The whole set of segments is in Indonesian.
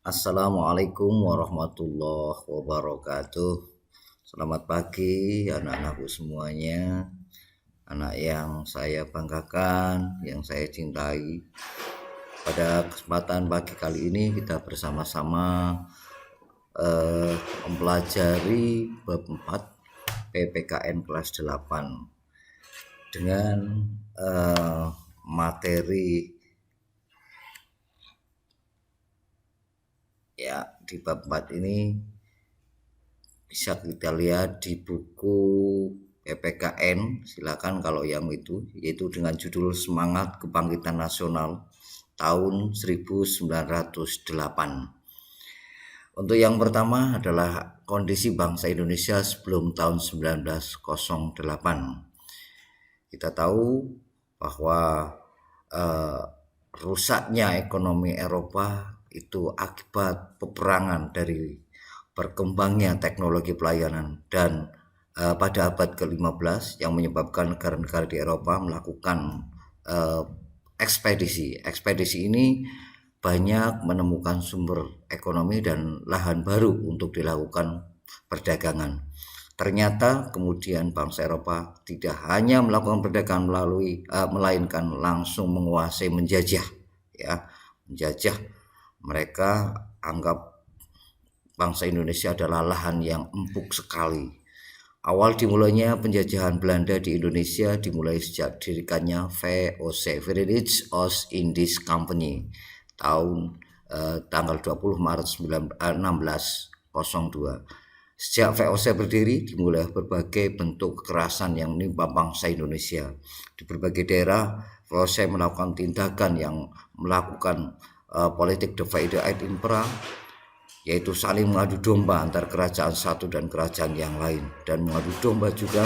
Assalamualaikum warahmatullahi wabarakatuh. Selamat pagi anak-anakku semuanya, anak yang saya banggakan, yang saya cintai. Pada kesempatan pagi kali ini kita bersama-sama mempelajari bab 4 PPKN kelas 8 dengan materi ya. Di bab 4 ini bisa kita lihat di buku PPKN, silakan kalau yang itu, yaitu dengan judul Semangat Kebangkitan Nasional tahun 1908. Untuk yang pertama adalah kondisi bangsa Indonesia sebelum tahun 1908. Kita tahu bahwa rusaknya ekonomi Eropa itu akibat peperangan dari berkembangnya teknologi pelayanan dan pada abad ke-15 yang menyebabkan negara-negara di Eropa melakukan ekspedisi. Ekspedisi ini banyak menemukan sumber ekonomi dan lahan baru untuk dilakukan perdagangan. Ternyata kemudian bangsa Eropa tidak hanya melakukan perdagangan melainkan langsung menguasai, menjajah. Mereka anggap bangsa Indonesia adalah lahan yang empuk sekali. Awal dimulainya penjajahan Belanda di Indonesia dimulai sejak dirikannya VOC, Verenigd Oost-Indisch Company, tanggal 20 Maret 1602. Sejak VOC berdiri, dimulai berbagai bentuk kekerasan yang menimpa bangsa Indonesia. Di berbagai daerah, VOC melakukan tindakan yang melakukan politik divide and impera, yaitu saling mengadu domba antar kerajaan satu dan kerajaan yang lain, dan mengadu domba juga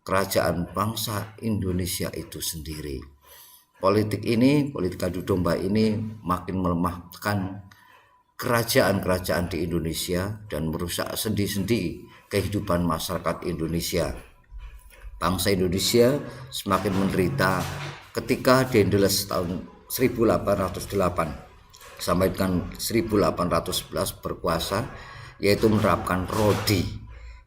kerajaan bangsa Indonesia itu sendiri. Politik adu domba ini makin melemahkan kerajaan-kerajaan di Indonesia dan merusak sendi-sendi kehidupan masyarakat Indonesia. Bangsa Indonesia semakin menderita ketika Daendels tahun 1808 sampai dengan 1811 berkuasa, yaitu menerapkan Rodi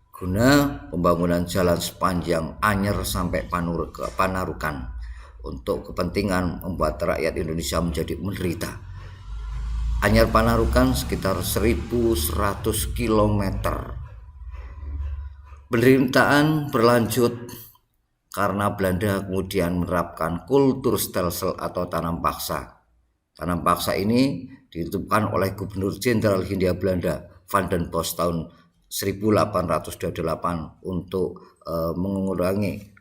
guna pembangunan jalan sepanjang Anyer sampai Panarukan untuk kepentingan membuat rakyat Indonesia menjadi menderita. Anyer Panarukan sekitar 1100 km. Penderitaan berlanjut karena Belanda kemudian menerapkan kultur stelsel atau tanam paksa. Tanam paksa ini ditentukan oleh Gubernur Jenderal Hindia Belanda Van den Bosch tahun 1828 untuk mengurangi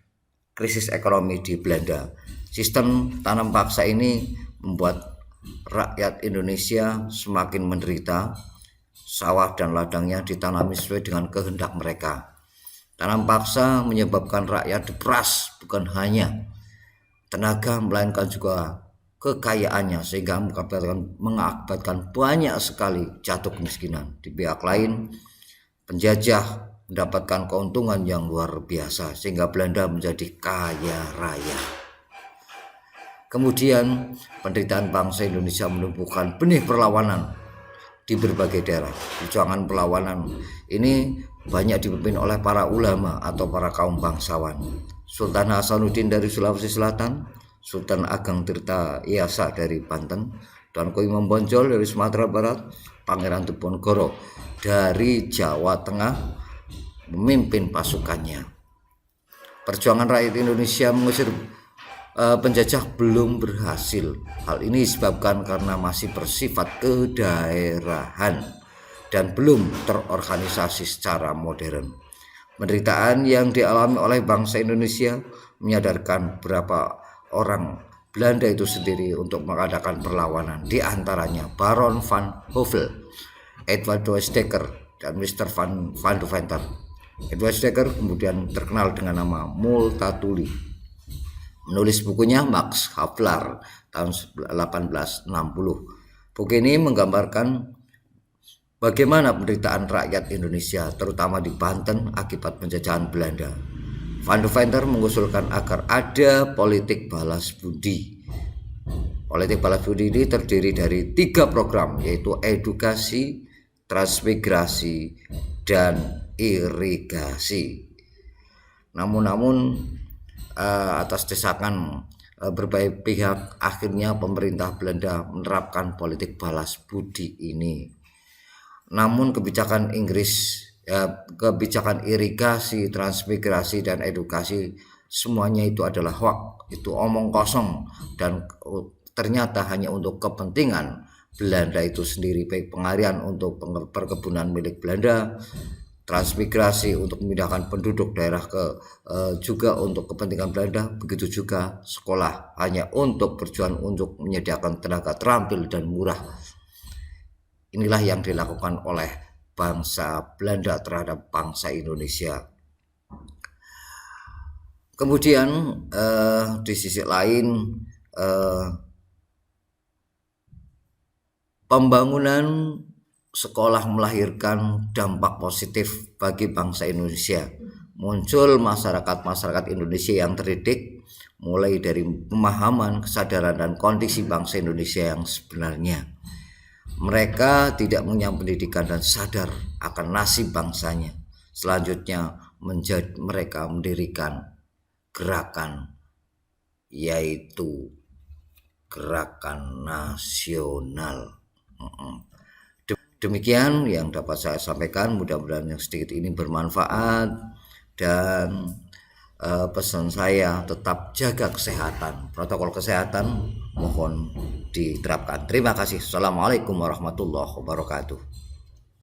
krisis ekonomi di Belanda. Sistem tanam paksa ini membuat rakyat Indonesia semakin menderita. Sawah dan ladangnya ditanami sesuai dengan kehendak mereka. Tanam paksa menyebabkan rakyat diperas bukan hanya tenaga melainkan juga kekayaannya, sehingga mengakibatkan banyak sekali jatuh kemiskinan. Di pihak lain, penjajah mendapatkan keuntungan yang luar biasa sehingga Belanda menjadi kaya raya. Kemudian penderitaan bangsa Indonesia menumbuhkan benih perlawanan di berbagai daerah. Perjuangan perlawanan ini banyak dipimpin oleh para ulama atau para kaum bangsawan. Sultan Hasanuddin dari Sulawesi Selatan, Sultan Ageng Tirta Yasa dari Banten, Tuanku Imam Bonjol dari Sumatera Barat, Pangeran Diponegoro dari Jawa Tengah memimpin pasukannya. Perjuangan rakyat Indonesia mengusir penjajah belum berhasil. Hal ini disebabkan karena masih bersifat kedaerahan dan belum terorganisasi secara modern. Penderitaan yang dialami oleh bangsa Indonesia menyadarkan beberapa orang Belanda itu sendiri untuk mengadakan perlawanan, di antaranya Baron van Hövell, Edward Dekker, dan Mr. van Deventer. Edward Dekker kemudian terkenal dengan nama Multatuli. Menulis bukunya Max Havelaar tahun 1860. Buku ini menggambarkan bagaimana penderitaan rakyat Indonesia, terutama di Banten akibat penjajahan Belanda. Van Deventer mengusulkan agar ada politik balas budi Politik balas budi ini terdiri dari 3 program, yaitu edukasi, transmigrasi, dan irigasi. Namun atas desakan berbagai pihak, akhirnya pemerintah Belanda menerapkan politik balas budi ini. Namun kebijakan Inggris, kebijakan irigasi, transmigrasi, dan edukasi, semuanya itu adalah hoax, itu omong kosong, dan ternyata hanya untuk kepentingan Belanda itu sendiri, baik pengalihan untuk perkebunan milik Belanda, transmigrasi untuk memindahkan penduduk daerah juga untuk kepentingan Belanda, begitu juga sekolah hanya untuk berjuang untuk menyediakan tenaga terampil dan murah. Inilah yang dilakukan oleh bangsa Belanda terhadap bangsa Indonesia. Kemudian di sisi lain, pembangunan sekolah melahirkan dampak positif bagi bangsa Indonesia. Muncul masyarakat Indonesia yang terdidik, mulai dari pemahaman, kesadaran, dan kondisi bangsa Indonesia yang sebenarnya. Mereka tidak punya pendidikan dan sadar akan nasib bangsanya. Selanjutnya mereka mendirikan gerakan, yaitu gerakan nasional. Demikian yang dapat saya sampaikan, mudah-mudahan yang sedikit ini bermanfaat, dan pesan saya tetap jaga kesehatan, protokol kesehatan mohon diterapkan. Terima kasih. Assalamualaikum warahmatullahi wabarakatuh.